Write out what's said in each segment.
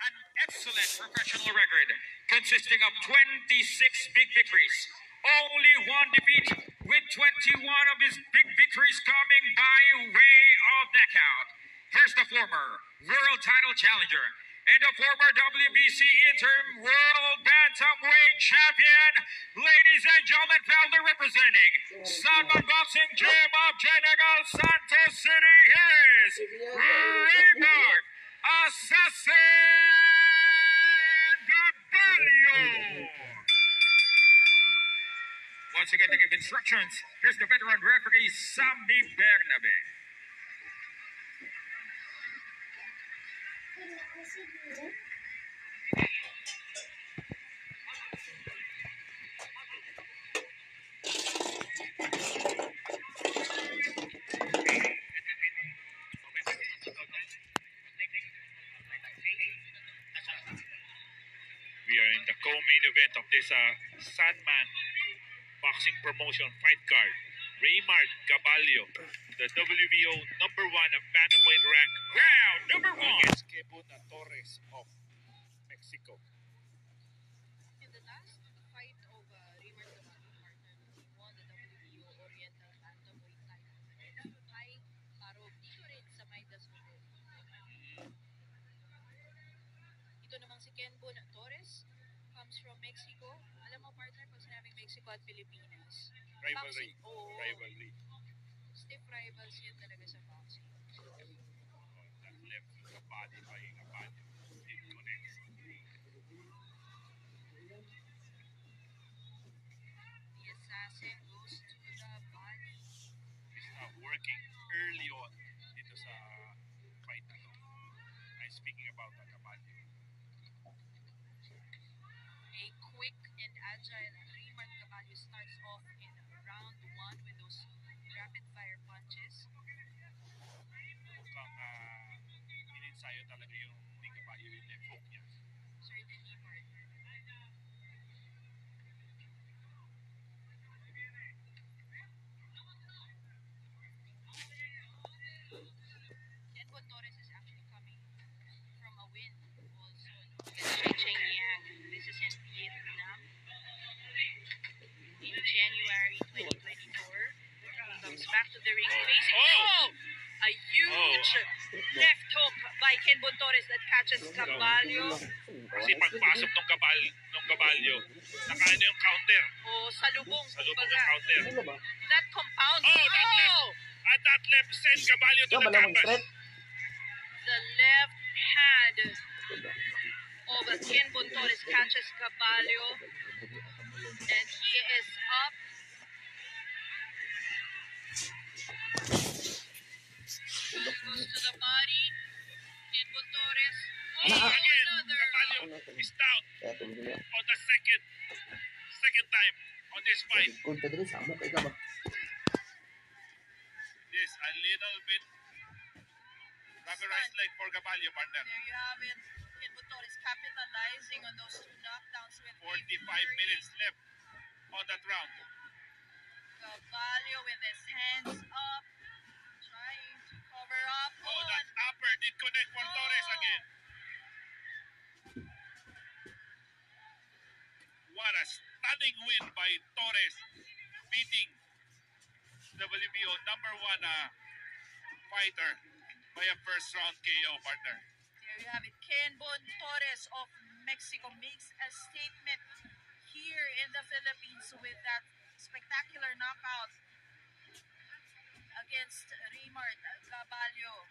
an excellent professional record consisting of 26 big victories. Only one defeat, with 21 of his big victories coming by way of knockout. Here's the former world title challenger and the former WBC interim world bantamweight champion, ladies and gentlemen, proudly representing Sunman Boxing Gym of Genegal, Santos City, here is Raymond Assassin Gabalio. Once again, to give instructions, here's the veteran referee, Sammy Bernabe. We are in the co-main event of this Sandman boxing promotion fight card. Raymond Gabalio, the WBO #1 bantamweight rank, Round number 1 against Kebun Torres of Mexico. In the last fight of Raymond Gabalio, partner, he won the WBO Oriental Bantamweight title against Kai Parog dito rin sa Midas Hotel. Ito namang si Kenbon Torres comes from Mexico. Alam mo, partner, pag sinabing Mexico at Pilipinas, Rivalry. boxing, oo, Rivalry. stiff rivals yan talaga sa boxing. That left the body by Gabalio. It connects. The assassin goes to the body. He's working early on dito sa fight na to. I'm speaking about Gabalio. A quick and agile Raymond Gabalio starts off in round 1 with those rapid-fire punches. Mukhang ininsayo talaga yung ni Gabalio yung left hook niya. Certainly, partner. Kenbon Torres is actually coming from a win also against Cheng Yang. This is in Vietnam in January 2024. He comes back to the ring facing a huge left hook by Kenbon Torres that catches Gabalio. Kasi pagpasok ng Gabalio, nakaano yung counter. O salubong, Salubong kumbaga. yung counter. That compounds. That left. At that left sends Gabalio to the canvas. The left hand of Kenbon Torres catches Gabalio. And he is up. Goes to the body. Kenbon Torres. Again, Another. Gabalio is down on the second time on this fight. This a little bit rubberized leg for Gabalio, partner. There you have it. Kenbon Torres capitalizing on those two knockdowns with 45 minutes left on that round. Gabalio with his hands up, trying to cover up. Oh, that upper did connect for Torres again. What a stunning win by Torres, beating WBO #1 fighter by a first round KO, partner. There you have it. Kenbon Torres of Mexico makes a statement here in the Philippines with that spectacular knockout against Raymond Gabalio.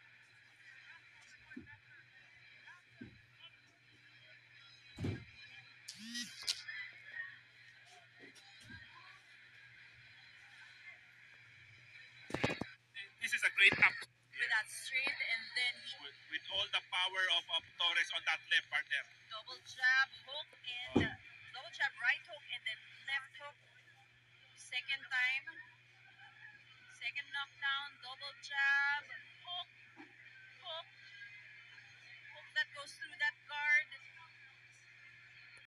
This is a great up With that straight, and then he with all the power of Torres on that left, partner. double jab hook and double jab right hook and then left hook. Second time. Second knockdown, double jab, hook, hook, hook that goes through that